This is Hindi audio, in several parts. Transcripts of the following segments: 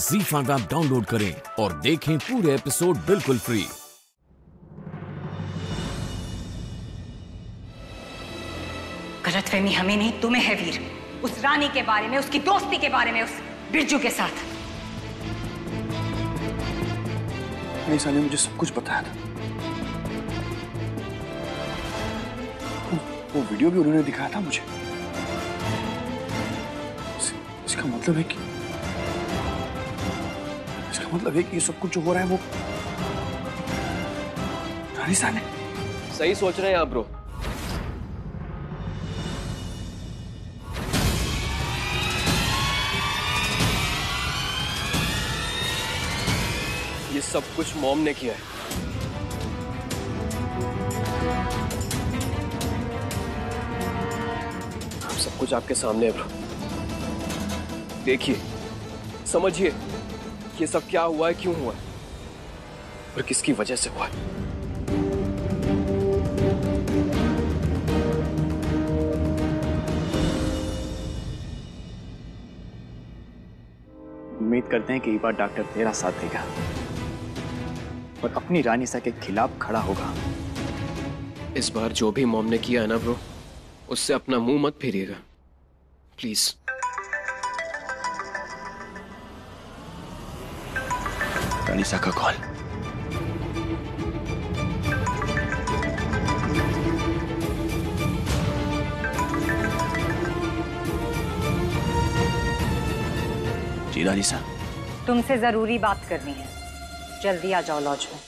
ZEE5 ऐप डाउनलोड करें और देखें पूरे एपिसोड बिल्कुल फ्री। गलतफहमी हमें नहीं तुम्हें है वीर, उस रानी के बारे में, उसकी दोस्ती के बारे में, उस बिरजू के साथ। निशा ने मुझे सब कुछ बताया था। वो वीडियो भी उन्होंने दिखाया था मुझे। इसका मतलब है कि ये सब कुछ जो हो रहा है वो निशा ने। सही सोच रहे हैं आप ब्रो। ये सब कुछ मॉम ने किया है। सब कुछ आपके सामने है ब्रो। देखिए, समझिए ये सब क्या हुआ है, क्यों हुआ है और किसकी वजह से हुआ है। उम्मीद करते हैं कि इस बार डॉक्टर तेरा साथ देगा और अपनी रानीसा के खिलाफ खड़ा होगा। इस बार जो भी मॉम ने किया है ना ब्रो, उससे अपना मुंह मत फेरिएगा प्लीज। रानीसा का कॉल। जी रानीसा, तुमसे जरूरी बात करनी है, जल्दी आ जाओ लॉज में।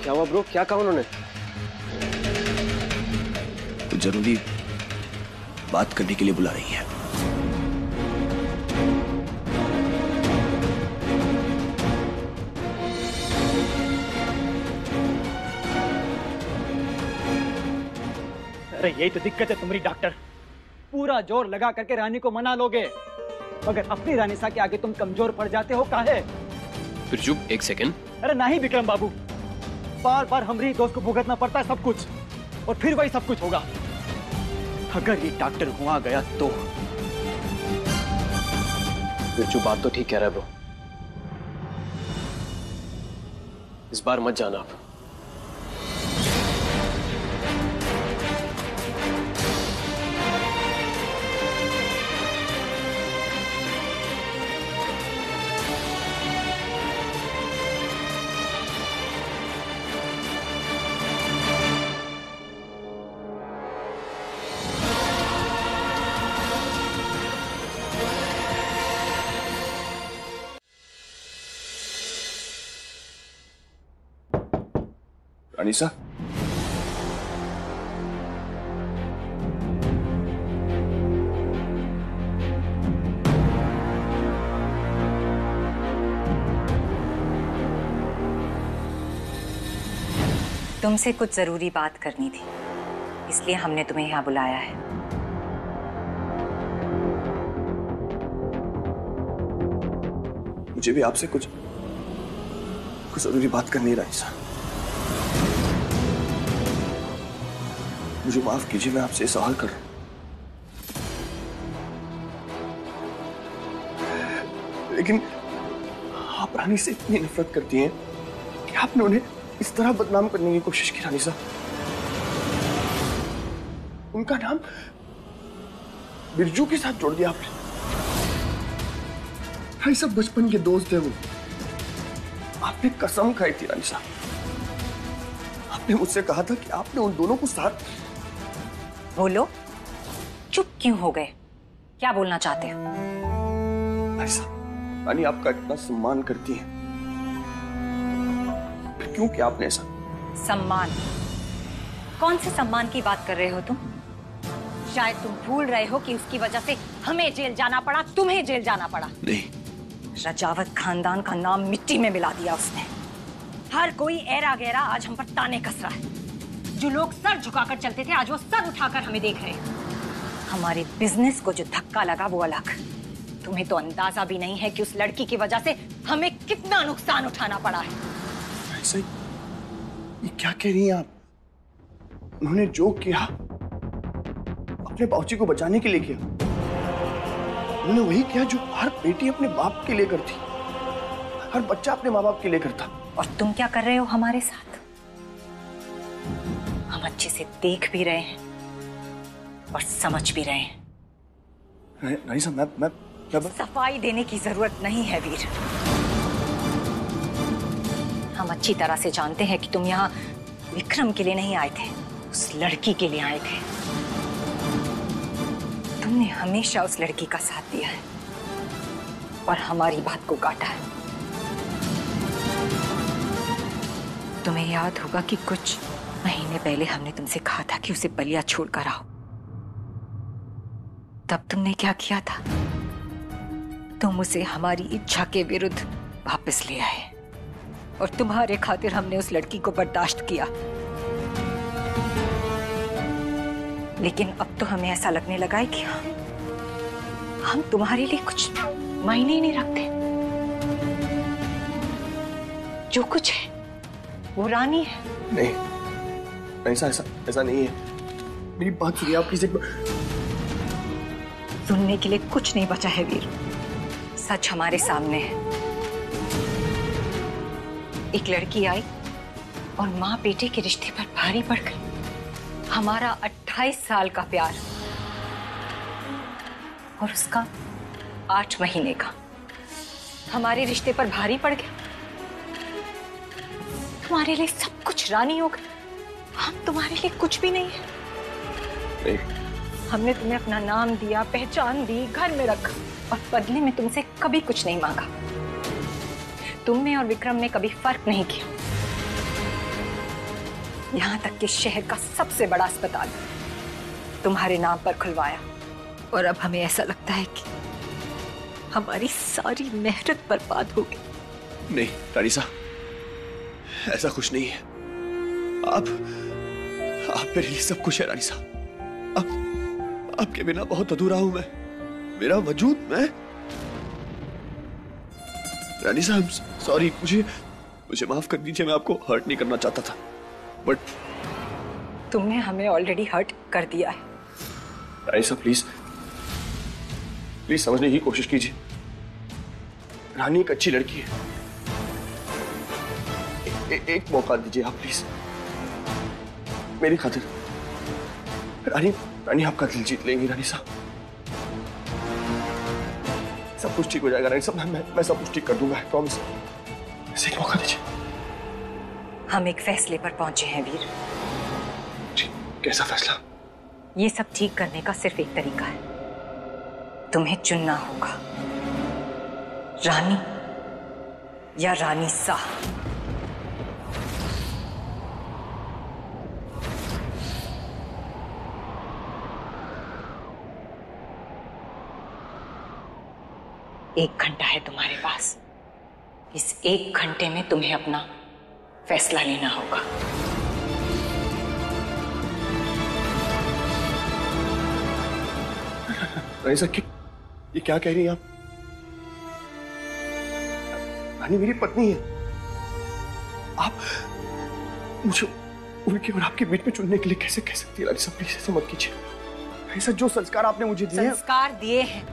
क्या हुआ ब्रो, क्या कहा उन्होंने? कुछ जरूरी बात करने के लिए बुला रही है। अरे यही तो दिक्कत है तुम्हारी डॉक्टर। पूरा जोर लगा करके रानी को मना लोगे, मगर अपनी रानीसा के आगे तुम कमजोर पड़ जाते हो। काहे? फिर चुप एक सेकंड। अरे नहीं विक्रम बाबू, बार बार हमारी दोस्त को भुगतना पड़ता है सब कुछ, और फिर वही सब कुछ होगा। अगर ये डॉक्टर हुआ गया तो बिरजू बात तो ठीक कह रहा है ब्रो। इस बार मत जाना आप। रानीसा, तुमसे कुछ जरूरी बात करनी थी, इसलिए हमने तुम्हें यहाँ बुलाया है। मुझे भी आपसे कुछ जरूरी बात करनी है रानीसा। मुझे माफ कीजिए, मैं आपसे सवाल कर रहा हूं, लेकिन आप रानी से इतनी नफरत करती हैं कि आपने उन्हें इस तरह बदनाम करने की कोशिश की। रानीसा, उनका नाम बिरजू के साथ जोड़ दिया आपने। रानीसा, बचपन के दोस्त है वो। आपने कसम खाई थी रानीसा, आपने मुझसे कहा था कि आपने उन दोनों को साथ। बोलो, चुप क्यों हो गए? क्या बोलना चाहते हो? रानीसा, रानी आपका इतना सम्मान करती है, फिर क्यों किया आपने ऐसा? सम्मान? कौन से सम्मान की बात कर रहे हो तुम? शायद तुम भूल रहे हो कि उसकी वजह से हमें जेल जाना पड़ा, तुम्हें जेल जाना पड़ा। नहीं, रजावत खानदान का नाम मिट्टी में मिला दिया उसने। हर कोई ऐरा गैरा आज हम पर ताने कस रहा है। जो लोग सर झुकाकर चलते थे, आज वो सर उठाकर हमें देख रहे हैं। हमारे बिजनेस को जो धक्का लगा वो अलग, तुम्हें तो अंदाजा भी नहीं है कि उस लड़की की वजह से हमें कितना नुकसान उठाना पड़ा है। ऐसा ही, ये क्या कह रही हैं आप? उन्होंने जो किया अपने बाबूजी को बचाने के लिए किया। उन्होंने वही किया जो हर बेटी अपने बाप के लिए करती, हर बच्चा अपने माँ बाप के लिए करता। और तुम क्या कर रहे हो हमारे साथ? हम अच्छे से देख भी रहे हैं और समझ भी रहे हैं। रानीसा, मैं सफाई देने की जरूरत नहीं है वीर। हम अच्छी तरह से जानते हैं कि तुम यहाँ विक्रम के लिए नहीं आए थे, उस लड़की के लिए आए थे। तुमने हमेशा उस लड़की का साथ दिया है और हमारी बात को काटा है। तुम्हें याद होगा कि कुछ महीने पहले हमने तुमसे कहा था कि उसे बलिया छोड़कर आओ। तब तुमने क्या किया था? तुम उसे हमारी इच्छा के विरुद्ध वापस ले आए और तुम्हारे खातिर हमने उस लड़की को बर्दाश्त किया। लेकिन अब तो हमें ऐसा लगने लगा है कि हम तुम्हारे लिए कुछ मायने ही नहीं रखते। जो कुछ है वो रानी है। नहीं, ऐसा नहीं है। मेरी बात सुनिए आप प्लीज। सुनने के लिए कुछ नहीं बचा है वीर। सच हमारे सामने है। एक लड़की आई और माँ बेटे के रिश्ते पर भारी पड़ गई। हमारा 28 साल का प्यार और उसका 8 महीने का हमारे रिश्ते पर भारी पड़ गया। तुम्हारे लिए सब कुछ रानी हो गई, हम तुम्हारे लिए कुछ भी नहीं है। नहीं। हमने तुम्हें अपना नाम दिया, पहचान दी, घर में रखा और बदले में तुमसे कभी कुछ नहीं मांगा। तुमने और विक्रम ने कभी फर्क नहीं किया। यहां तक कि शहर का सबसे बड़ा अस्पताल तुम्हारे नाम पर खुलवाया और अब हमें ऐसा लगता है कि हमारी सारी मेहनत बर्बाद हो गई। नहीं रानीसा, ऐसा कुछ नहीं है। आप मेरे लिए सब कुछ है रानीसा। आपके बिना बहुत अधूरा हूं मैं। मेरा वजूद मैं। रानीसा, आई एम सॉरी। मुझे माफ कर दीजिए। मैं आपको हर्ट नहीं करना चाहता था, बट तुमने हमें ऑलरेडी हर्ट कर दिया है। रानीसा प्लीज समझने की कोशिश कीजिए। रानी एक अच्छी लड़की है। एक मौका दीजिए आप प्लीज, मेरी खातिर। रानी आपका दिल जीत लेंगी रानीसा। सब कुछ ठीक हो जाएगा रानीसा। मैं सब कुछ ठीक कर दूंगा, प्रॉमिस। एक मौका दीजिए। हम एक फैसले पर पहुंचे हैं वीर। कैसा फैसला? ये सब ठीक करने का सिर्फ एक तरीका है। तुम्हें चुनना होगा, रानी या रानी सा। एक घंटा है तुम्हारे पास। इस 1 घंटे में तुम्हें अपना फैसला लेना होगा। रानीसा, ये क्या कह रही हैं आप? रानी मेरी पत्नी है। आप मुझे उनके और आपके बीच में चुनने के लिए कैसे कह सकती है रानीसा? प्लीज ऐसा मत कीजिए। रानीसा, जो संस्कार आपने मुझे दिए, संस्कार दिए हैं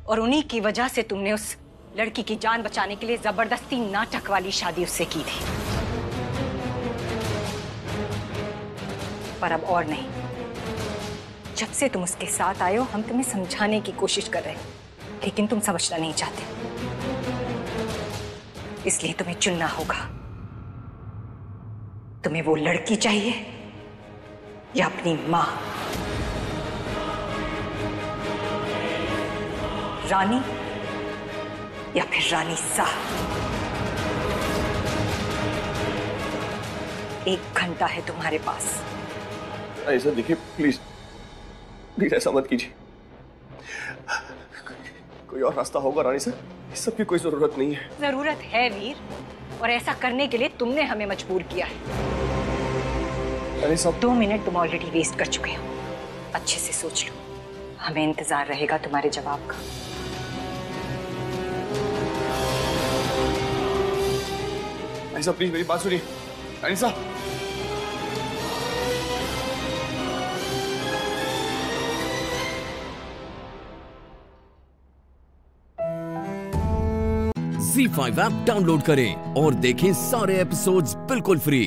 और उन्हीं की वजह से तुमने उस लड़की की जान बचाने के लिए जबरदस्ती नाटक वाली शादी उससे की थी। पर अब और नहीं। जब से तुम उसके साथ आए हो, हम तुम्हें समझाने की कोशिश कर रहे हैं, लेकिन तुम समझना नहीं चाहते। इसलिए तुम्हें चुनना होगा। तुम्हें वो लड़की चाहिए या अपनी मां? रानी या फिर रानी सा? 1 घंटा है तुम्हारे पास। ऐसा देखिए, प्लीज ऐसा मत कीजिए। कोई और रास्ता होगा रानी सर। इस सब की कोई जरूरत नहीं है। जरूरत है वीर, और ऐसा करने के लिए तुमने हमें मजबूर किया है। रानी साहब, 2 मिनट तुम ऑलरेडी वेस्ट कर चुके हो। अच्छे से सोच लो, हमें इंतजार रहेगा तुम्हारे जवाब का। रानी साहब प्लीज मेरी बात सुनिए। रानी साहब, ZEE5 ऐप डाउनलोड करें और देखें सारे एपिसोड्स बिल्कुल फ्री।